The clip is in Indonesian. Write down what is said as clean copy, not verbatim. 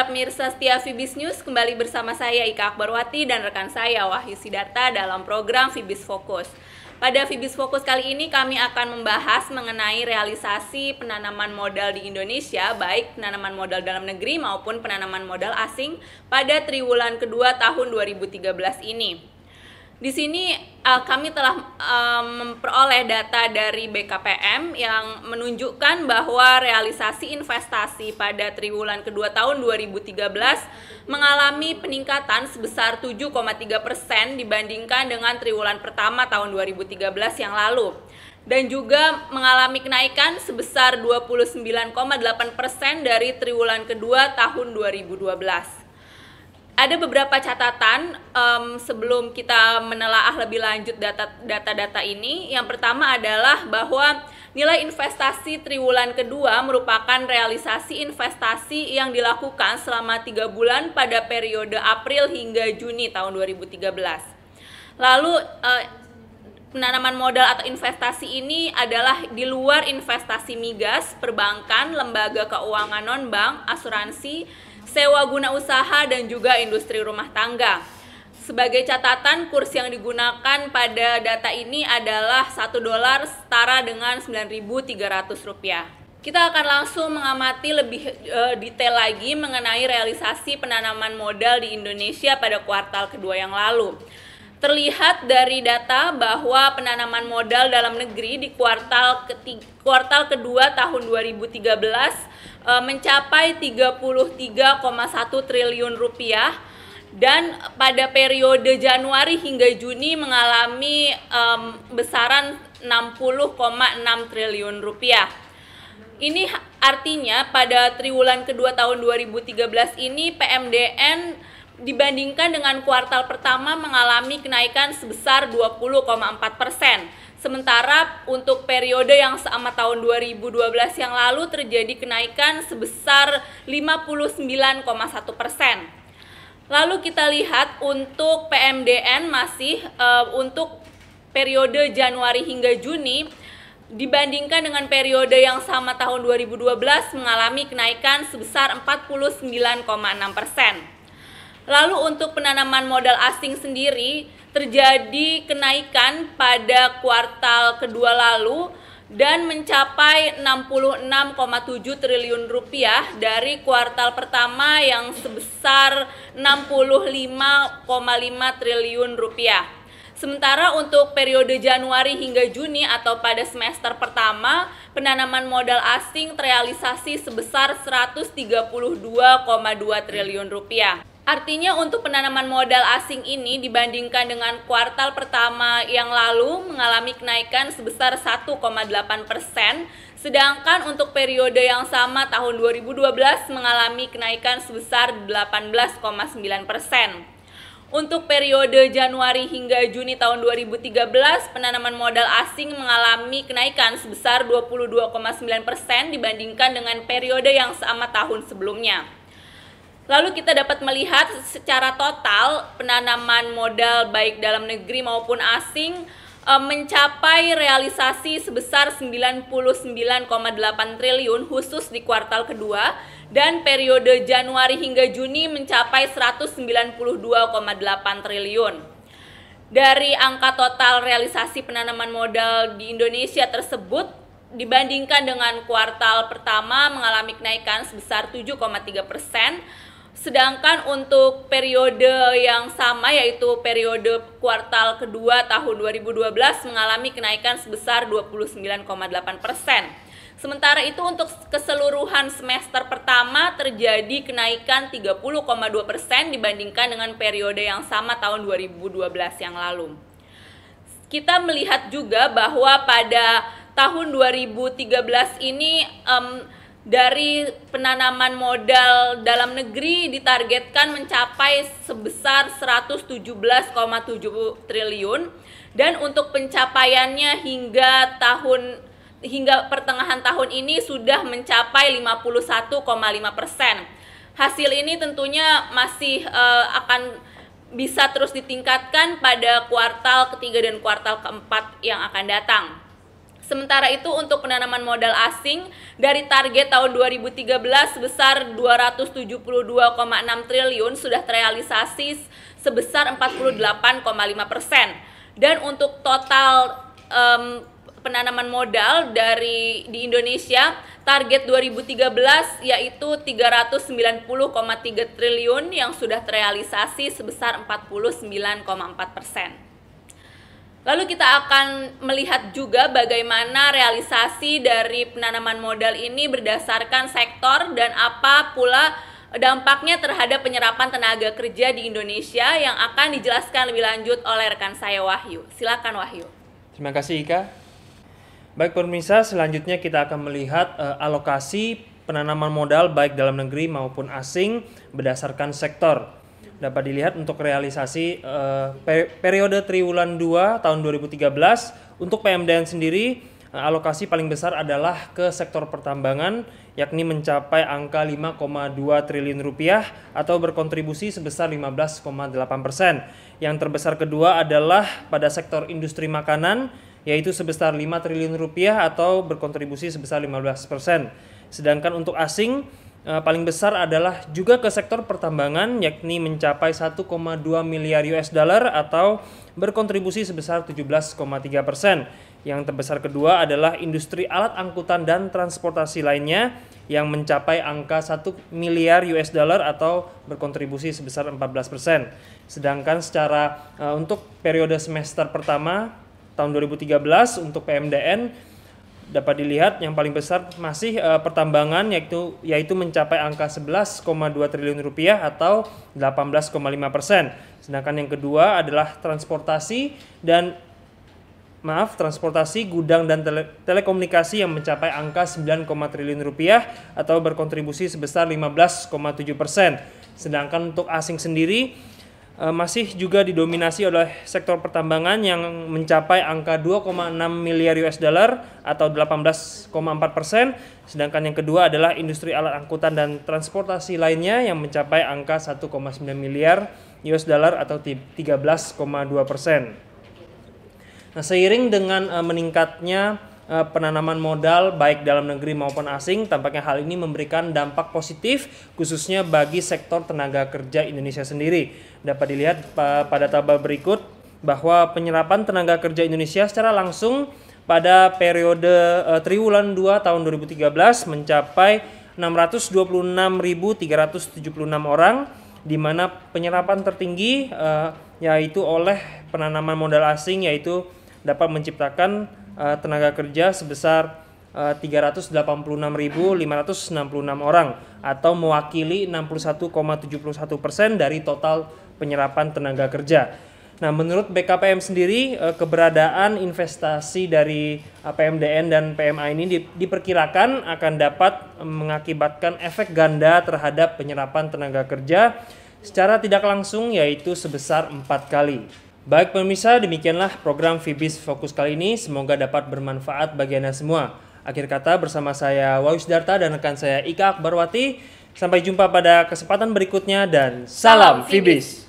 para pemirsa setia Fibis News, kembali bersama saya Ika Akbarwati dan rekan saya Wahyu Sidarta dalam program Fibis Fokus. Pada Fibis Fokus kali ini kami akan membahas mengenai realisasi penanaman modal di Indonesia, baik penanaman modal dalam negeri maupun penanaman modal asing pada triwulan kedua tahun 2013 ini. Di sini kami telah memperoleh data dari BKPM yang menunjukkan bahwa realisasi investasi pada triwulan kedua tahun 2013 mengalami peningkatan sebesar 7,3% dibandingkan dengan triwulan pertama tahun 2013 yang lalu, dan juga mengalami kenaikan sebesar 29,8% dari triwulan kedua tahun 2012. Ada beberapa catatan sebelum kita menelaah lebih lanjut data-data ini. Yang pertama adalah bahwa nilai investasi triwulan kedua merupakan realisasi investasi yang dilakukan selama 3 bulan pada periode April hingga Juni tahun 2013. Lalu penanaman modal atau investasi ini adalah di luar investasi migas, perbankan, lembaga keuangan non-bank, asuransi, sewa guna usaha, dan juga industri rumah tangga. Sebagai catatan, kurs yang digunakan pada data ini adalah $1 setara dengan Rp9.300. Kita akan langsung mengamati lebih detail lagi mengenai realisasi penanaman modal di Indonesia pada kuartal kedua yang lalu. Terlihat dari data bahwa penanaman modal dalam negeri di kuartal kedua tahun 2013 mencapai 33,1 triliun rupiah, dan pada periode Januari hingga Juni mengalami besaran 60,6 triliun rupiah. Ini artinya pada triwulan kedua tahun 2013 ini PMDN dibandingkan dengan kuartal pertama mengalami kenaikan sebesar 20,4%. Sementara untuk periode yang sama tahun 2012 yang lalu terjadi kenaikan sebesar 59,1%. Lalu kita lihat untuk PMDN masih untuk periode Januari hingga Juni dibandingkan dengan periode yang sama tahun 2012 mengalami kenaikan sebesar 49,6%. Lalu untuk penanaman modal asing sendiri terjadi kenaikan pada kuartal kedua lalu dan mencapai 66,7 triliun rupiah dari kuartal pertama yang sebesar 65,5 triliun rupiah. Sementara untuk periode Januari hingga Juni atau pada semester pertama, penanaman modal asing terrealisasi sebesar 132,2 triliun rupiah. Artinya untuk penanaman modal asing ini dibandingkan dengan kuartal pertama yang lalu mengalami kenaikan sebesar 1,8%, sedangkan untuk periode yang sama tahun 2012 mengalami kenaikan sebesar 18,9%. Untuk periode Januari hingga Juni tahun 2013, penanaman modal asing mengalami kenaikan sebesar 22,9% dibandingkan dengan periode yang sama tahun sebelumnya. Lalu kita dapat melihat secara total penanaman modal baik dalam negeri maupun asing mencapai realisasi sebesar 99,8 triliun khusus di kuartal kedua, dan periode Januari hingga Juni mencapai 192,8 triliun. Dari angka total realisasi penanaman modal di Indonesia tersebut dibandingkan dengan kuartal pertama mengalami kenaikan sebesar 7,3%. Sedangkan untuk periode yang sama yaitu periode kuartal kedua tahun 2012 mengalami kenaikan sebesar 29,8%. Sementara itu untuk keseluruhan semester pertama terjadi kenaikan 30,2% dibandingkan dengan periode yang sama tahun 2012 yang lalu. Kita melihat juga bahwa pada tahun 2013 ini dari penanaman modal dalam negeri ditargetkan mencapai sebesar 117,7 triliun, dan untuk pencapaiannya hingga pertengahan tahun ini sudah mencapai 51,5%. Hasil ini tentunya masih akan bisa terus ditingkatkan pada kuartal ketiga dan kuartal keempat yang akan datang. Sementara itu untuk penanaman modal asing dari target tahun 2013 sebesar 272,6 triliun sudah terrealisasi sebesar 48,5%. Dan untuk total penanaman modal di Indonesia target 2013 yaitu 390,3 triliun yang sudah terrealisasi sebesar 49,4%. Lalu kita akan melihat juga bagaimana realisasi dari penanaman modal ini berdasarkan sektor dan apa pula dampaknya terhadap penyerapan tenaga kerja di Indonesia yang akan dijelaskan lebih lanjut oleh rekan saya Wahyu. Silakan Wahyu. Terima kasih Ika. Baik pemirsa, selanjutnya kita akan melihat alokasi penanaman modal baik dalam negeri maupun asing berdasarkan sektor. Dapat dilihat untuk realisasi periode triwulan 2 tahun 2013 untuk PMDN sendiri alokasi paling besar adalah ke sektor pertambangan yakni mencapai angka 5,2 triliun rupiah atau berkontribusi sebesar 15,8%. Yang terbesar kedua adalah pada sektor industri makanan yaitu sebesar 5 triliun rupiah atau berkontribusi sebesar 15%. Sedangkan untuk asing paling besar adalah juga ke sektor pertambangan yakni mencapai 1,2 miliar US dollar atau berkontribusi sebesar 17,3%. Yang terbesar kedua adalah industri alat angkutan dan transportasi lainnya yang mencapai angka 1 miliar US dollar atau berkontribusi sebesar 14%. Sedangkan secara untuk periode semester pertama tahun 2013 untuk PMDN dapat dilihat yang paling besar masih pertambangan yaitu mencapai angka 11,2 triliun rupiah atau 18,5%. Sedangkan yang kedua adalah transportasi gudang dan telekomunikasi yang mencapai angka 9, triliun rupiah atau berkontribusi sebesar 15,7%. Sedangkan untuk asing sendiri masih juga didominasi oleh sektor pertambangan yang mencapai angka 2,6 miliar US dollar atau 18,4%. Sedangkan yang kedua adalah industri alat angkutan dan transportasi lainnya yang mencapai angka 1,9 miliar US dollar atau 13,2%. Nah, seiring dengan meningkatnya penanaman modal baik dalam negeri maupun asing, tampaknya hal ini memberikan dampak positif khususnya bagi sektor tenaga kerja Indonesia sendiri. Dapat dilihat pada tabel berikut bahwa penyerapan tenaga kerja Indonesia secara langsung pada periode triwulan 2 tahun 2013 mencapai 626.376 orang, di mana penyerapan tertinggi yaitu oleh penanaman modal asing yaitu dapat menciptakan tenaga kerja sebesar 386.566 orang atau mewakili 61,71% dari total penyerapan tenaga kerja. Nah, menurut BKPM sendiri keberadaan investasi dari PMDN dan PMA ini diperkirakan akan dapat mengakibatkan efek ganda terhadap penyerapan tenaga kerja secara tidak langsung yaitu sebesar 4 kali. Baik pemirsa, demikianlah program Fibis Fokus kali ini. Semoga dapat bermanfaat bagi Anda semua. Akhir kata bersama saya Wahyu Sidarta dan rekan saya Ika Akbarwati. Sampai jumpa pada kesempatan berikutnya dan salam Fibis.